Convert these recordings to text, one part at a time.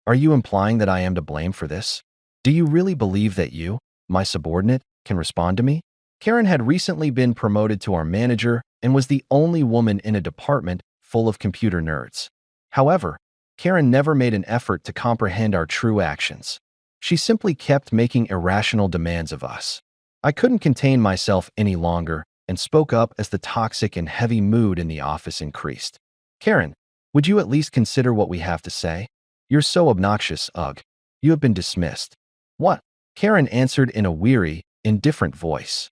Are you implying that I am to blame for this? Do you really believe that you, my subordinate, can respond to me? Karen had recently been promoted to our manager and was the only woman in a department full of computer nerds. However, Karen never made an effort to comprehend our true actions. She simply kept making irrational demands of us. I couldn't contain myself any longer and spoke up as the toxic and heavy mood in the office increased. Karen, would you at least consider what we have to say? You're so obnoxious, ugh. You have been dismissed. What? Karen answered in a weary, indifferent voice.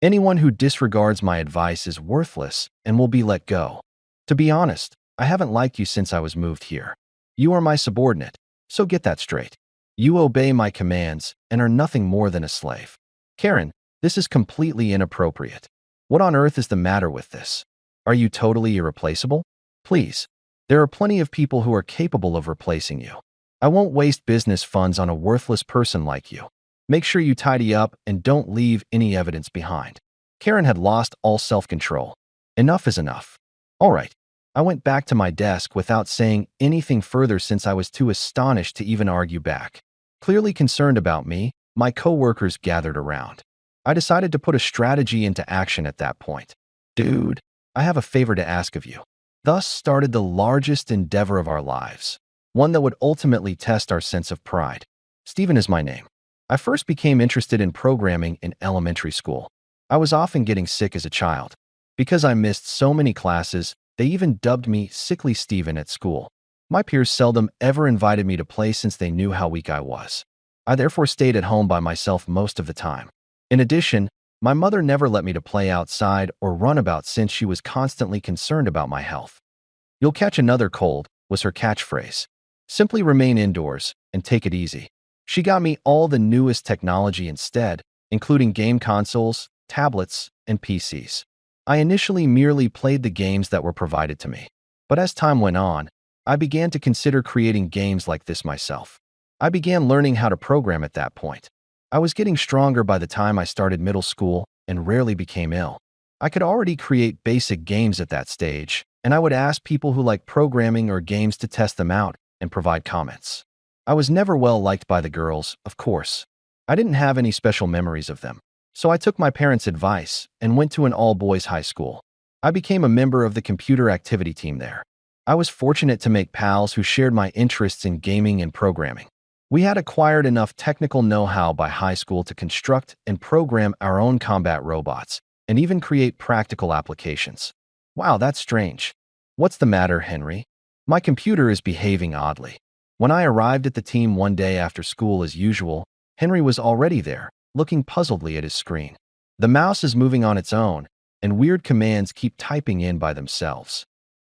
Anyone who disregards my advice is worthless and will be let go. To be honest, I haven't liked you since I was moved here. You are my subordinate, so get that straight. You obey my commands and are nothing more than a slave. Karen, this is completely inappropriate. What on earth is the matter with this? Are you totally irreplaceable? Please, there are plenty of people who are capable of replacing you. I won't waste business funds on a worthless person like you. Make sure you tidy up and don't leave any evidence behind. Karen had lost all self-control. Enough is enough. All right. I went back to my desk without saying anything further since I was too astonished to even argue back. Clearly concerned about me, my coworkers gathered around. I decided to put a strategy into action at that point. Dude, I have a favor to ask of you. Thus started the largest endeavor of our lives, one that would ultimately test our sense of pride. Stephen is my name. I first became interested in programming in elementary school. I was often getting sick as a child. Because I missed so many classes, they even dubbed me Sickly Stephen at school. My peers seldom ever invited me to play since they knew how weak I was. I therefore stayed at home by myself most of the time. In addition, my mother never let me to play outside or run about since she was constantly concerned about my health. "You'll catch another cold," was her catchphrase. Simply remain indoors and take it easy. She got me all the newest technology instead, including game consoles, tablets, and PCs. I initially merely played the games that were provided to me. But as time went on, I began to consider creating games like this myself. I began learning how to program at that point. I was getting stronger by the time I started middle school and rarely became ill. I could already create basic games at that stage, and I would ask people who like programming or games to test them out and provide comments. I was never well liked by the girls, of course. I didn't have any special memories of them. So I took my parents' advice and went to an all-boys high school. I became a member of the computer activity team there. I was fortunate to make pals who shared my interests in gaming and programming. We had acquired enough technical know-how by high school to construct and program our own combat robots and even create practical applications. Wow, that's strange. What's the matter, Henry? My computer is behaving oddly. When I arrived at the team one day after school as usual, Henry was already there, looking puzzledly at his screen. The mouse is moving on its own, and weird commands keep typing in by themselves.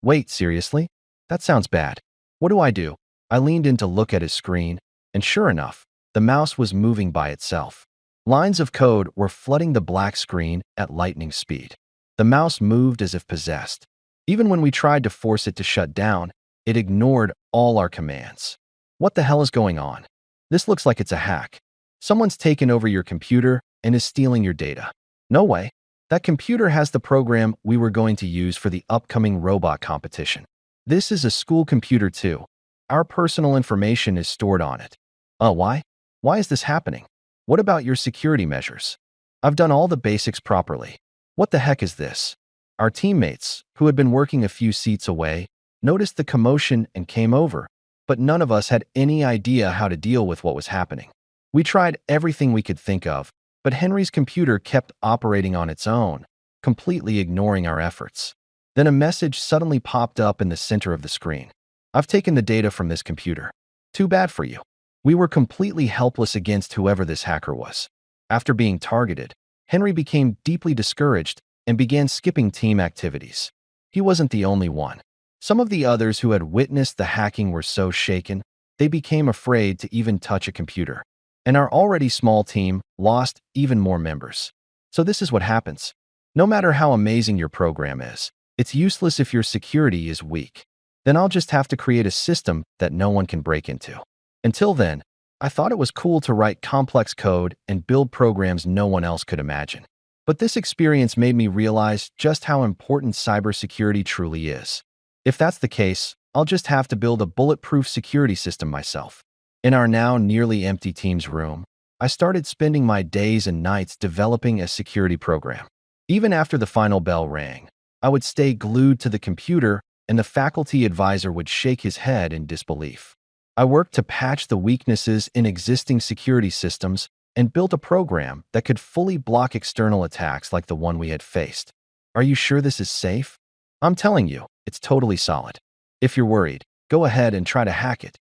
Wait, seriously? That sounds bad. What do I do? I leaned in to look at his screen, and sure enough, the mouse was moving by itself. Lines of code were flooding the black screen at lightning speed. The mouse moved as if possessed. Even when we tried to force it to shut down, it ignored all our commands. What the hell is going on? This looks like it's a hack. Someone's taken over your computer and is stealing your data. No way. That computer has the program we were going to use for the upcoming robot competition. This is a school computer too. Our personal information is stored on it. Why? Why is this happening? What about your security measures? I've done all the basics properly. What the heck is this? Our teammates, who had been working a few seats away, noticed the commotion and came over, but none of us had any idea how to deal with what was happening. We tried everything we could think of, but Henry's computer kept operating on its own, completely ignoring our efforts. Then a message suddenly popped up in the center of the screen. "I've taken the data from this computer. Too bad for you." We were completely helpless against whoever this hacker was. After being targeted, Henry became deeply discouraged and began skipping team activities. He wasn't the only one. Some of the others who had witnessed the hacking were so shaken, they became afraid to even touch a computer. And our already small team lost even more members. So this is what happens. No matter how amazing your program is, it's useless if your security is weak. Then I'll just have to create a system that no one can break into. Until then, I thought it was cool to write complex code and build programs no one else could imagine. But this experience made me realize just how important cybersecurity truly is. If that's the case, I'll just have to build a bulletproof security system myself. In our now nearly empty team's room, I started spending my days and nights developing a security program. Even after the final bell rang, I would stay glued to the computer and the faculty advisor would shake his head in disbelief. I worked to patch the weaknesses in existing security systems and built a program that could fully block external attacks like the one we had faced. Are you sure this is safe? I'm telling you, it's totally solid. If you're worried, go ahead and try to hack it.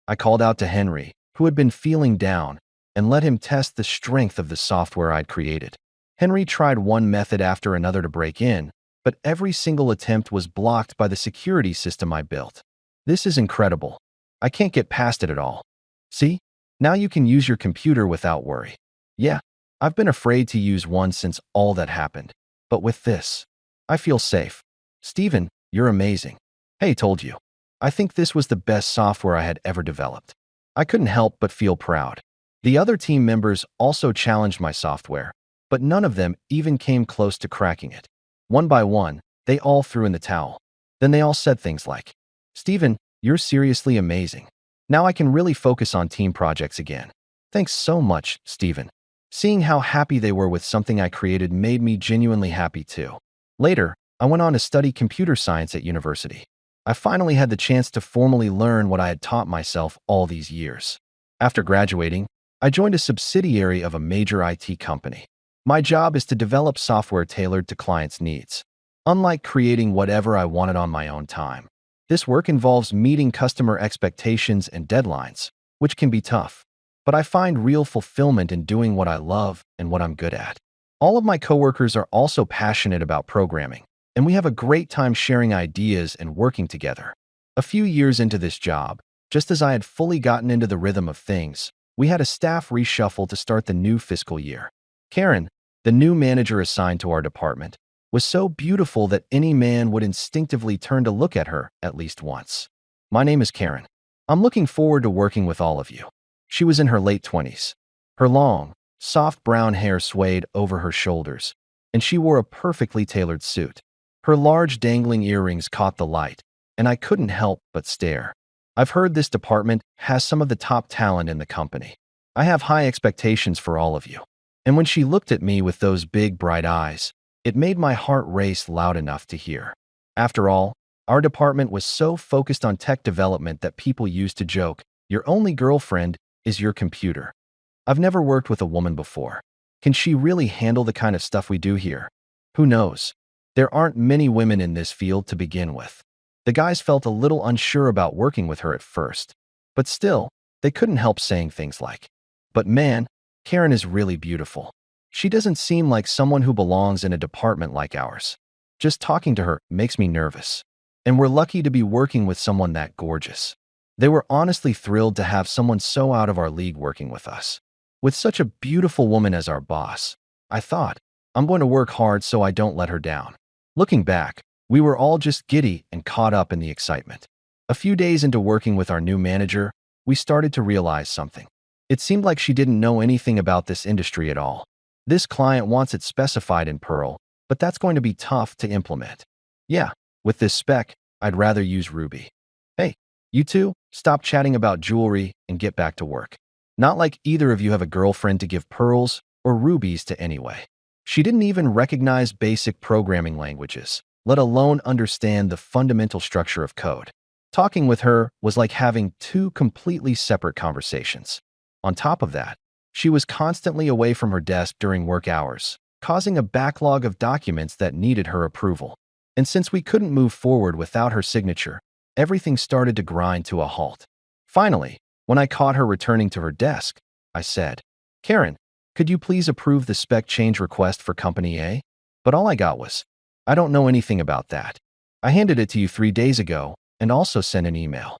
I called out to Henry, who had been feeling down, and let him test the strength of the software I'd created. Henry tried one method after another to break in, but every single attempt was blocked by the security system I built. This is incredible. I can't get past it at all. See? Now you can use your computer without worry. Yeah, I've been afraid to use one since all that happened. But with this, I feel safe. Steven, you're amazing. Hey, told you. I think this was the best software I had ever developed. I couldn't help but feel proud. The other team members also challenged my software, but none of them even came close to cracking it. One by one, they all threw in the towel. Then they all said things like, Steven, you're seriously amazing. Now I can really focus on team projects again. Thanks so much, Steven. Seeing how happy they were with something I created made me genuinely happy too. Later, I went on to study computer science at university. I finally had the chance to formally learn what I had taught myself all these years. After graduating, I joined a subsidiary of a major IT company. My job is to develop software tailored to clients' needs. Unlike creating whatever I wanted on my own time, this work involves meeting customer expectations and deadlines, which can be tough. But I find real fulfillment in doing what I love and what I'm good at. All of my coworkers are also passionate about programming, and we have a great time sharing ideas and working together. A few years into this job, just as I had fully gotten into the rhythm of things, we had a staff reshuffle to start the new fiscal year. Karen, the new manager assigned to our department, was so beautiful that any man would instinctively turn to look at her at least once. My name is Karen. I'm looking forward to working with all of you. She was in her late 20s. Her long, soft brown hair swayed over her shoulders, and she wore a perfectly tailored suit. Her large dangling earrings caught the light, and I couldn't help but stare. I've heard this department has some of the top talent in the company. I have high expectations for all of you. And when she looked at me with those big, bright eyes, it made my heart race loud enough to hear. After all, our department was so focused on tech development that people used to joke, your only girlfriend is your computer. I've never worked with a woman before. Can she really handle the kind of stuff we do here? Who knows? There aren't many women in this field to begin with. The guys felt a little unsure about working with her at first, but still, they couldn't help saying things like, but man, Karen is really beautiful. She doesn't seem like someone who belongs in a department like ours. Just talking to her makes me nervous. And we're lucky to be working with someone that gorgeous. They were honestly thrilled to have someone so out of our league working with us. With such a beautiful woman as our boss, I thought, I'm going to work hard so I don't let her down. Looking back, we were all just giddy and caught up in the excitement. A few days into working with our new manager, we started to realize something. It seemed like she didn't know anything about this industry at all. This client wants it specified in Perl, but that's going to be tough to implement. Yeah, with this spec, I'd rather use Ruby. Hey, you two, stop chatting about jewelry and get back to work. Not like either of you have a girlfriend to give pearls or rubies to anyway. She didn't even recognize basic programming languages, let alone understand the fundamental structure of code. Talking with her was like having two completely separate conversations. On top of that, she was constantly away from her desk during work hours, causing a backlog of documents that needed her approval. And since we couldn't move forward without her signature, everything started to grind to a halt. Finally, when I caught her returning to her desk, I said, Karen, could you please approve the spec change request for Company A? But all I got was, I don't know anything about that. I handed it to you 3 days ago and also sent an email.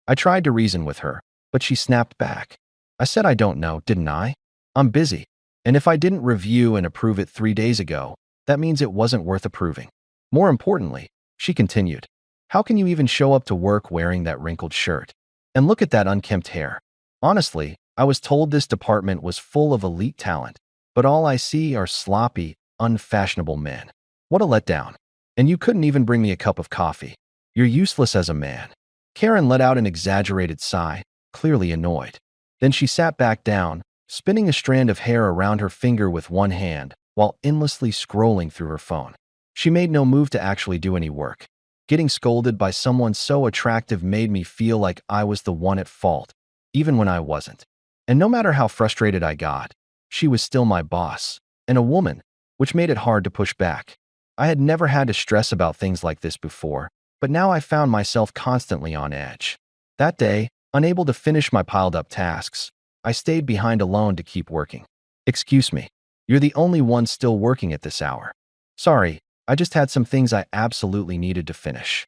I tried to reason with her, but she snapped back. I said I don't know, didn't I? I'm busy. And if I didn't review and approve it 3 days ago, that means it wasn't worth approving. More importantly, she continued, how can you even show up to work wearing that wrinkled shirt? And look at that unkempt hair. Honestly, I was told this department was full of elite talent, but all I see are sloppy, unfashionable men. What a letdown. And you couldn't even bring me a cup of coffee. You're useless as a man. Karen let out an exaggerated sigh, clearly annoyed. Then she sat back down, spinning a strand of hair around her finger with one hand, while endlessly scrolling through her phone. She made no move to actually do any work. Getting scolded by someone so attractive made me feel like I was the one at fault, even when I wasn't. And no matter how frustrated I got, she was still my boss, and a woman, which made it hard to push back. I had never had to stress about things like this before, but now I found myself constantly on edge. That day, unable to finish my piled-up tasks, I stayed behind alone to keep working. "Excuse me, you're the only one still working at this hour." "Sorry, I just had some things I absolutely needed to finish."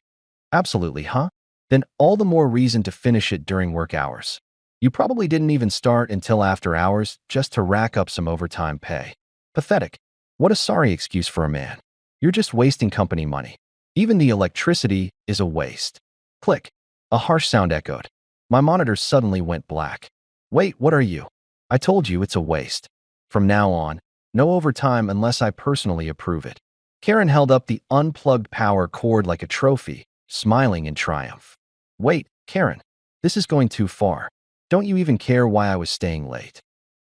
"Absolutely, huh? Then all the more reason to finish it during work hours. You probably didn't even start until after hours just to rack up some overtime pay." Pathetic. What a sorry excuse for a man. You're just wasting company money. Even the electricity is a waste. Click. A harsh sound echoed. My monitor suddenly went black. "Wait, what are you?" "I told you it's a waste. From now on, no overtime unless I personally approve it." Karen held up the unplugged power cord like a trophy, smiling in triumph. "Wait, Karen, this is going too far. Don't you even care why I was staying late?"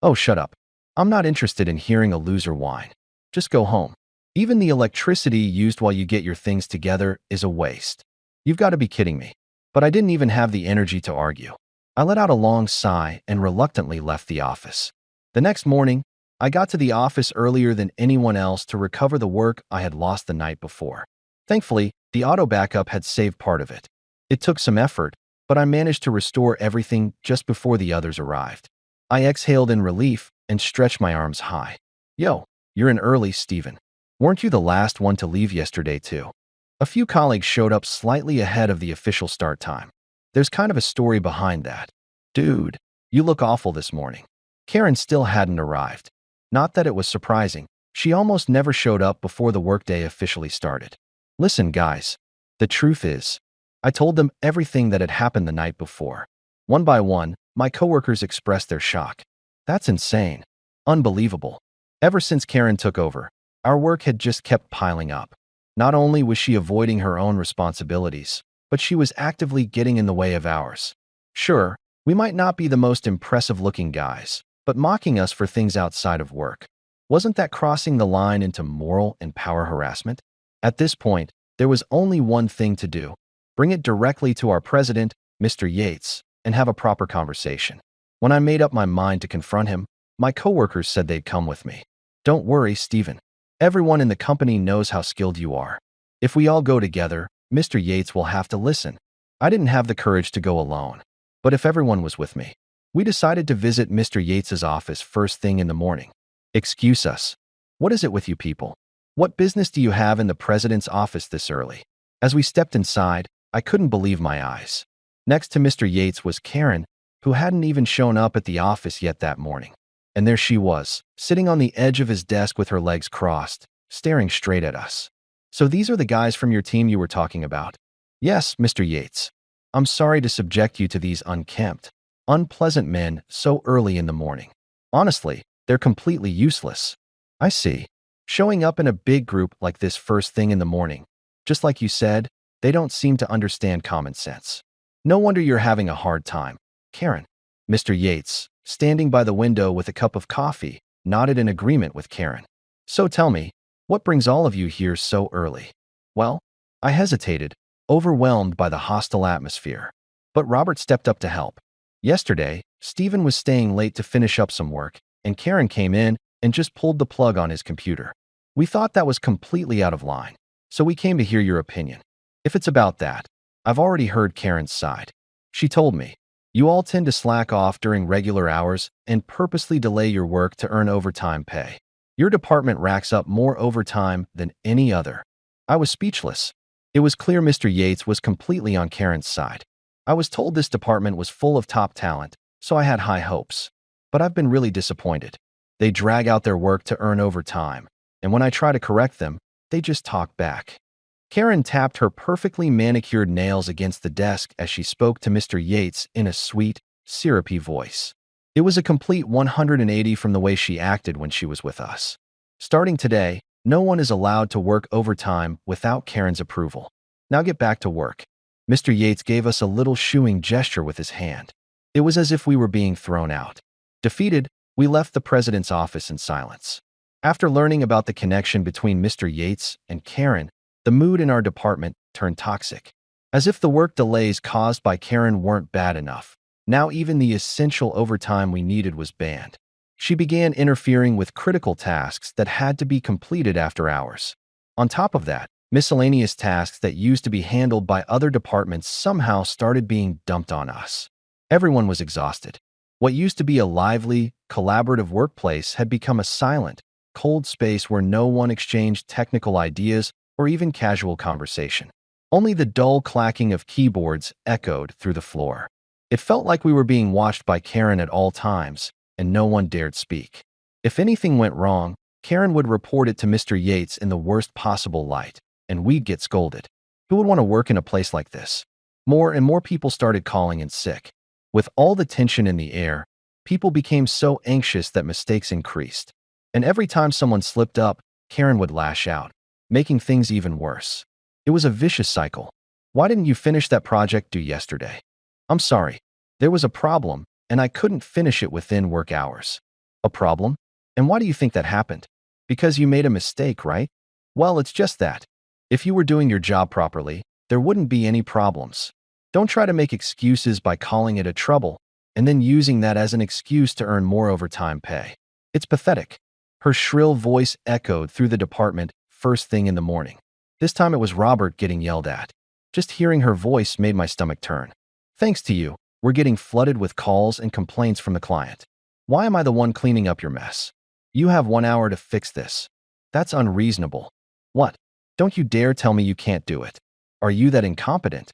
"Oh, shut up. I'm not interested in hearing a loser whine. Just go home. Even the electricity used while you get your things together is a waste." "You've got to be kidding me." But I didn't even have the energy to argue. I let out a long sigh and reluctantly left the office. The next morning, I got to the office earlier than anyone else to recover the work I had lost the night before. Thankfully, the auto backup had saved part of it. It took some effort, but I managed to restore everything just before the others arrived. I exhaled in relief and stretched my arms high. "Yo, you're in early, Steven. Weren't you the last one to leave yesterday, too?" A few colleagues showed up slightly ahead of the official start time. There's kind of a story behind that. "Dude, you look awful this morning." Karen still hadn't arrived. Not that it was surprising. She almost never showed up before the workday officially started. "Listen, guys. The truth is, I told them everything that had happened the night before." One by one, my coworkers expressed their shock. "That's insane. Unbelievable." Ever since Karen took over, our work had just kept piling up. Not only was she avoiding her own responsibilities, but she was actively getting in the way of ours. Sure, we might not be the most impressive-looking guys, but mocking us for things outside of work. Wasn't that crossing the line into moral and power harassment? At this point, there was only one thing to do: bring it directly to our president, Mr. Yates, and have a proper conversation. When I made up my mind to confront him, my coworkers said they'd come with me. "Don't worry, Stephen. Everyone in the company knows how skilled you are. If we all go together, Mr. Yates will have to listen." I didn't have the courage to go alone, but if everyone was with me, we decided to visit Mr. Yates's office first thing in the morning. "Excuse us. What is it with you people? What business do you have in the president's office this early?" As we stepped inside, I couldn't believe my eyes. Next to Mr. Yates was Karen, who hadn't even shown up at the office yet that morning. And there she was, sitting on the edge of his desk with her legs crossed, staring straight at us. "So these are the guys from your team you were talking about?" "Yes, Mr. Yates. I'm sorry to subject you to these unkempt, unpleasant men so early in the morning. Honestly, they're completely useless." "I see. Showing up in a big group like this first thing in the morning. Just like you said, they don't seem to understand common sense. No wonder you're having a hard time, Karen." Mr. Yates, standing by the window with a cup of coffee, nodded in agreement with Karen. "So tell me, what brings all of you here so early?" "Well," I hesitated, overwhelmed by the hostile atmosphere. But Robert stepped up to help. "Yesterday, Stephen was staying late to finish up some work, and Karen came in and just pulled the plug on his computer. We thought that was completely out of line, so we came to hear your opinion. If it's about that, I've already heard Karen's side. She told me, you all tend to slack off during regular hours and purposely delay your work to earn overtime pay. Your department racks up more overtime than any other." I was speechless. It was clear Mr. Yates was completely on Karen's side. I was told this department was full of top talent, so I had high hopes. But I've been really disappointed. They drag out their work to earn overtime, and when I try to correct them, they just talk back. Karen tapped her perfectly manicured nails against the desk as she spoke to Mr. Yates in a sweet, syrupy voice. It was a complete 180 from the way she acted when she was with us. "Starting today, no one is allowed to work overtime without Karen's approval. Now get back to work." Mr. Yates gave us a little shooing gesture with his hand. It was as if we were being thrown out. Defeated, we left the president's office in silence. After learning about the connection between Mr. Yates and Karen, the mood in our department turned toxic. As if the work delays caused by Karen weren't bad enough, now even the essential overtime we needed was banned. She began interfering with critical tasks that had to be completed after hours. On top of that, miscellaneous tasks that used to be handled by other departments somehow started being dumped on us. Everyone was exhausted. What used to be a lively, collaborative workplace had become a silent, cold space where no one exchanged technical ideas or even casual conversation. Only the dull clacking of keyboards echoed through the floor. It felt like we were being watched by Karen at all times, and no one dared speak. If anything went wrong, Karen would report it to Mr. Yates in the worst possible light, and we'd get scolded. Who would want to work in a place like this? More and more people started calling in sick. With all the tension in the air, people became so anxious that mistakes increased. And every time someone slipped up, Karen would lash out, making things even worse. It was a vicious cycle. Why didn't you finish that project due yesterday? I'm sorry. There was a problem, and I couldn't finish it within work hours. A problem? And why do you think that happened? Because you made a mistake, right? Well, it's just that. If you were doing your job properly, there wouldn't be any problems. Don't try to make excuses by calling it a trouble and then using that as an excuse to earn more overtime pay. It's pathetic. Her shrill voice echoed through the department first thing in the morning. This time it was Robert getting yelled at. Just hearing her voice made my stomach turn. Thanks to you, we're getting flooded with calls and complaints from the client. Why am I the one cleaning up your mess? You have 1 hour to fix this. That's unreasonable. What? Don't you dare tell me you can't do it. Are you that incompetent?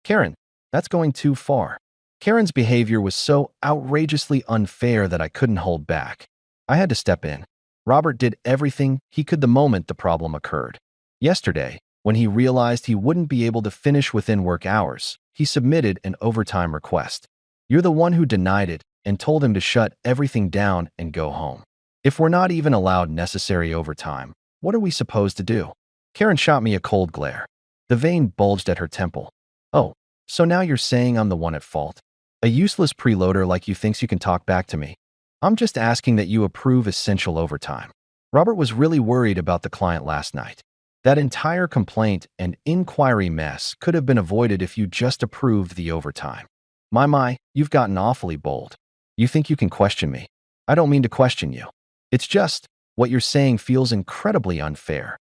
Karen, that's going too far. Karen's behavior was so outrageously unfair that I couldn't hold back. I had to step in. Robert did everything he could the moment the problem occurred. Yesterday, when he realized he wouldn't be able to finish within work hours, he submitted an overtime request. You're the one who denied it and told him to shut everything down and go home. If we're not even allowed necessary overtime, what are we supposed to do? Karen shot me a cold glare. The vein bulged at her temple. Oh, so now you're saying I'm the one at fault? A useless preloader like you thinks you can talk back to me? I'm just asking that you approve essential overtime. Robert was really worried about the client last night. That entire complaint and inquiry mess could have been avoided if you just approved the overtime. My, you've gotten awfully bold. You think you can question me? I don't mean to question you. It's just, what you're saying feels incredibly unfair.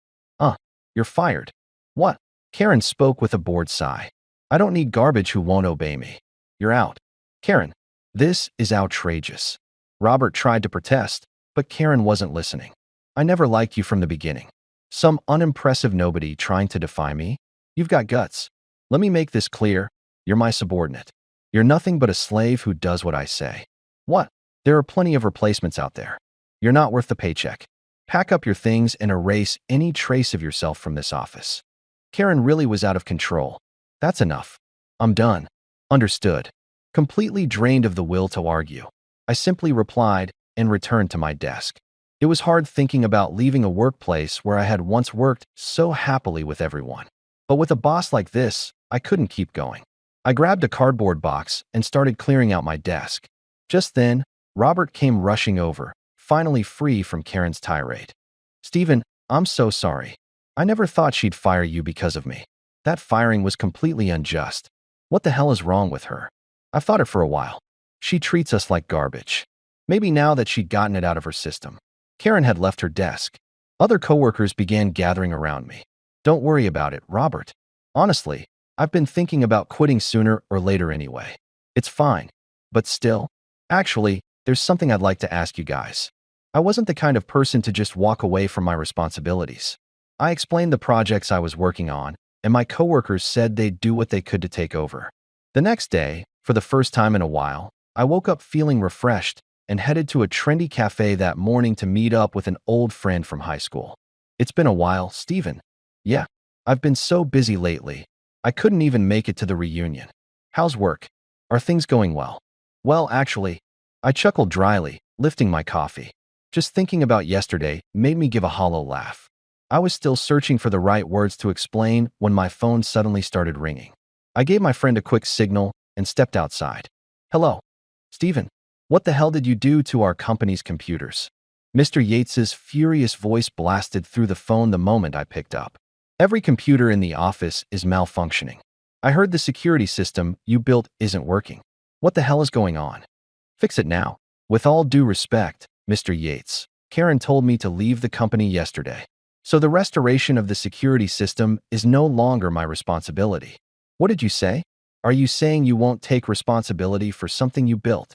You're fired. What? Karen spoke with a bored sigh. I don't need garbage who won't obey me. You're out. Karen, this is outrageous. Robert tried to protest, but Karen wasn't listening. I never liked you from the beginning. Some unimpressive nobody trying to defy me? You've got guts. Let me make this clear. You're my subordinate. You're nothing but a slave who does what I say. What? There are plenty of replacements out there. You're not worth the paycheck. Pack up your things and erase any trace of yourself from this office. Karen really was out of control. That's enough. I'm done. Understood. Completely drained of the will to argue, I simply replied and returned to my desk. It was hard thinking about leaving a workplace where I had once worked so happily with everyone. But with a boss like this, I couldn't keep going. I grabbed a cardboard box and started clearing out my desk. Just then, Robert came rushing over, finally free from Karen's tirade. Stephen, I'm so sorry. I never thought she'd fire you because of me. That firing was completely unjust. What the hell is wrong with her? I've thought it for a while. She treats us like garbage. Maybe now that she'd gotten it out of her system. Karen had left her desk. Other coworkers began gathering around me. Don't worry about it, Robert. Honestly, I've been thinking about quitting sooner or later anyway. It's fine. But still, actually, there's something I'd like to ask you guys. I wasn't the kind of person to just walk away from my responsibilities. I explained the projects I was working on, and my coworkers said they'd do what they could to take over. The next day, for the first time in a while, I woke up feeling refreshed and headed to a trendy cafe that morning to meet up with an old friend from high school. It's been a while, Stephen. Yeah, I've been so busy lately. I couldn't even make it to the reunion. How's work? Are things going well? Well, actually, I chuckled dryly, lifting my coffee. Just thinking about yesterday made me give a hollow laugh. I was still searching for the right words to explain when my phone suddenly started ringing. I gave my friend a quick signal and stepped outside. Hello, Stephen. What the hell did you do to our company's computers? Mr. Yates's furious voice blasted through the phone the moment I picked up. Every computer in the office is malfunctioning. I heard the security system you built isn't working. What the hell is going on? Fix it now. With all due respect, Mr. Yates, Karen told me to leave the company yesterday. So the restoration of the security system is no longer my responsibility. What did you say? Are you saying you won't take responsibility for something you built?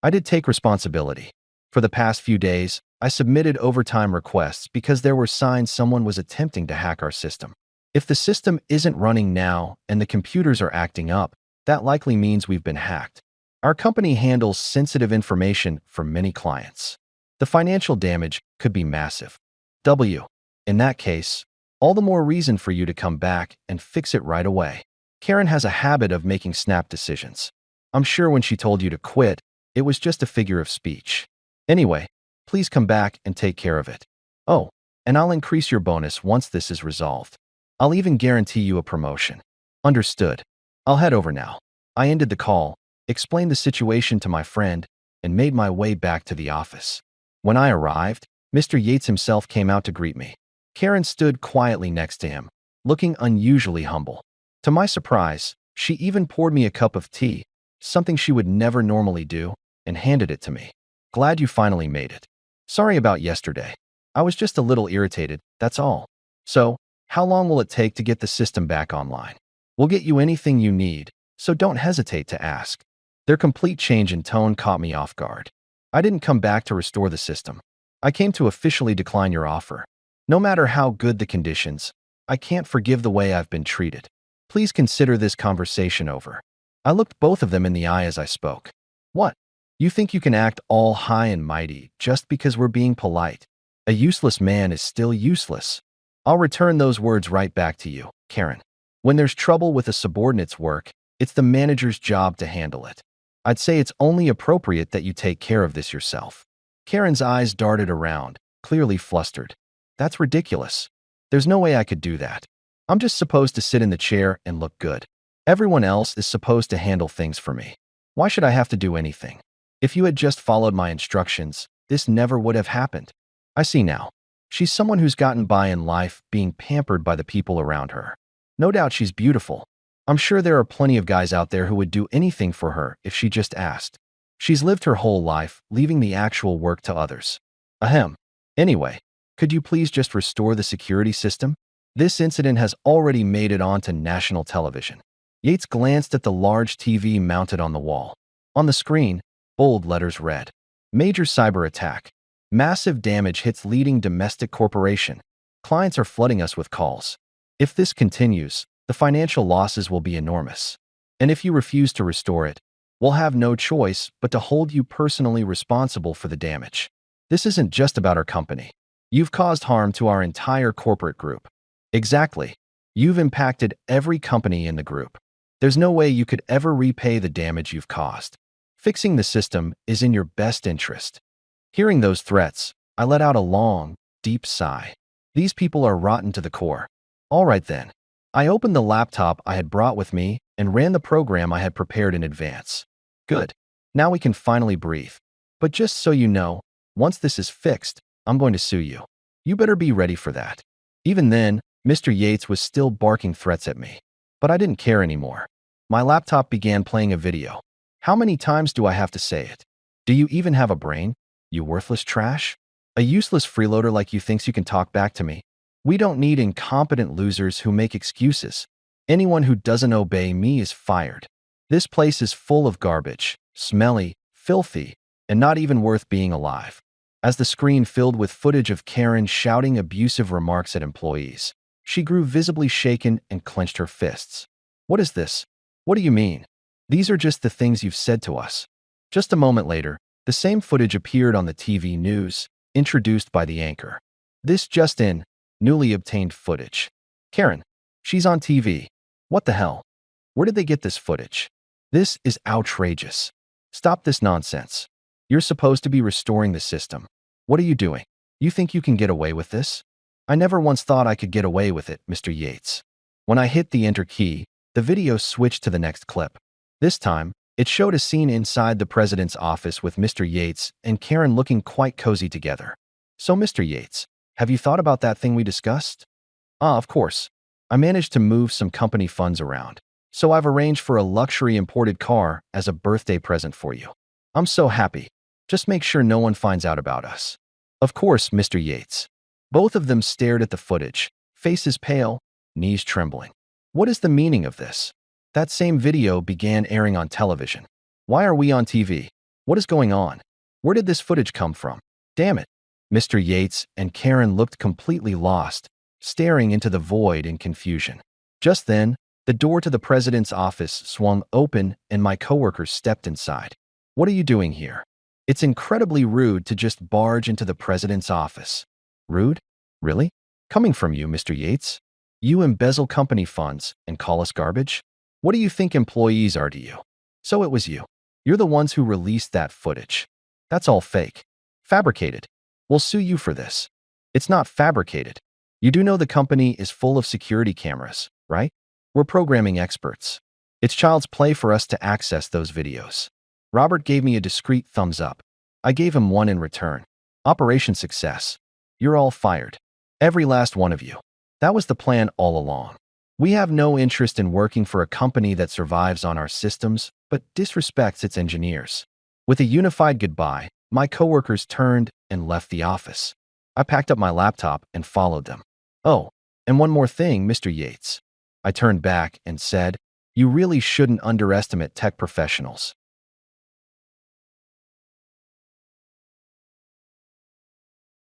I did take responsibility. For the past few days, I submitted overtime requests because there were signs someone was attempting to hack our system. If the system isn't running now and the computers are acting up, that likely means we've been hacked. Our company handles sensitive information for many clients. The financial damage could be massive. In that case, all the more reason for you to come back and fix it right away. Karen has a habit of making snap decisions. I'm sure when she told you to quit, it was just a figure of speech. Anyway, please come back and take care of it. Oh, and I'll increase your bonus once this is resolved. I'll even guarantee you a promotion. Understood. I'll head over now. I ended the call, explained the situation to my friend, and made my way back to the office. When I arrived, Mr. Yates himself came out to greet me. Karen stood quietly next to him, looking unusually humble. To my surprise, she even poured me a cup of tea, something she would never normally do, and handed it to me. Glad you finally made it. Sorry about yesterday. I was just a little irritated, that's all. So, how long will it take to get the system back online? We'll get you anything you need, so don't hesitate to ask. Their complete change in tone caught me off guard. I didn't come back to restore the system. I came to officially decline your offer. No matter how good the conditions, I can't forgive the way I've been treated. Please consider this conversation over. I looked both of them in the eye as I spoke. What? You think you can act all high and mighty just because we're being polite? A useless man is still useless. I'll return those words right back to you, Karen. When there's trouble with a subordinate's work, it's the manager's job to handle it. I'd say it's only appropriate that you take care of this yourself. Karen's eyes darted around, clearly flustered. That's ridiculous. There's no way I could do that. I'm just supposed to sit in the chair and look good. Everyone else is supposed to handle things for me. Why should I have to do anything? If you had just followed my instructions, this never would have happened. I see now. She's someone who's gotten by in life being pampered by the people around her. No doubt she's beautiful. I'm sure there are plenty of guys out there who would do anything for her if she just asked. She's lived her whole life, leaving the actual work to others. Ahem. Anyway, could you please just restore the security system? This incident has already made it onto national television. Yates glanced at the large TV mounted on the wall. On the screen, bold letters read, "Major cyber attack. Massive damage hits leading domestic corporation. Clients are flooding us with calls. If this continues, the financial losses will be enormous. And if you refuse to restore it, we'll have no choice but to hold you personally responsible for the damage. This isn't just about our company. You've caused harm to our entire corporate group." Exactly. You've impacted every company in the group. There's no way you could ever repay the damage you've caused. Fixing the system is in your best interest. Hearing those threats, I let out a long, deep sigh. These people are rotten to the core. All right then. I opened the laptop I had brought with me and ran the program I had prepared in advance. Good. Now we can finally breathe. But just so you know, once this is fixed, I'm going to sue you. You better be ready for that. Even then, Mr. Yates was still barking threats at me. But I didn't care anymore. My laptop began playing a video. How many times do I have to say it? Do you even have a brain? You worthless trash? A useless freeloader like you thinks you can talk back to me? We don't need incompetent losers who make excuses. Anyone who doesn't obey me is fired. This place is full of garbage, smelly, filthy, and not even worth being alive. As the screen filled with footage of Karen shouting abusive remarks at employees, she grew visibly shaken and clenched her fists. What is this? What do you mean? These are just the things you've said to us. Just a moment later, the same footage appeared on the TV news, introduced by the anchor. This just in, newly obtained footage. Karen, she's on TV. What the hell? Where did they get this footage? This is outrageous. Stop this nonsense. You're supposed to be restoring the system. What are you doing? You think you can get away with this? I never once thought I could get away with it, Mr. Yates. When I hit the enter key, The video switched to the next clip. This time, it showed a scene inside the president's office with Mr. Yates and Karen looking quite cozy together. So, Mr. Yates, have you thought about that thing we discussed? Ah, of course. I managed to move some company funds around, so I've arranged for a luxury imported car as a birthday present for you. I'm so happy. Just make sure no one finds out about us. Of course, Mr. Yates. Both of them stared at the footage, faces pale, knees trembling. What is the meaning of this? That same video began airing on television. Why are we on TV? What is going on? Where did this footage come from? Damn it. Mr. Yates and Karen looked completely lost, staring into the void in confusion. Just then, the door to the president's office swung open and my coworkers stepped inside. What are you doing here? It's incredibly rude to just barge into the president's office. Rude? Really? Coming from you, Mr. Yates? You embezzle company funds and call us garbage? What do you think employees are to you? So it was you. You're the ones who released that footage. That's all fake. Fabricated. We'll sue you for this. It's not fabricated. You do know the company is full of security cameras, right? We're programming experts. It's child's play for us to access those videos. Robert gave me a discreet thumbs up. I gave him one in return. Operation success. You're all fired. Every last one of you. That was the plan all along. We have no interest in working for a company that survives on our systems, but disrespects its engineers. With a unified goodbye, my coworkers turned and left the office. I packed up my laptop and followed them. Oh, and one more thing, Mr. Yates. I turned back and said, you really shouldn't underestimate tech professionals.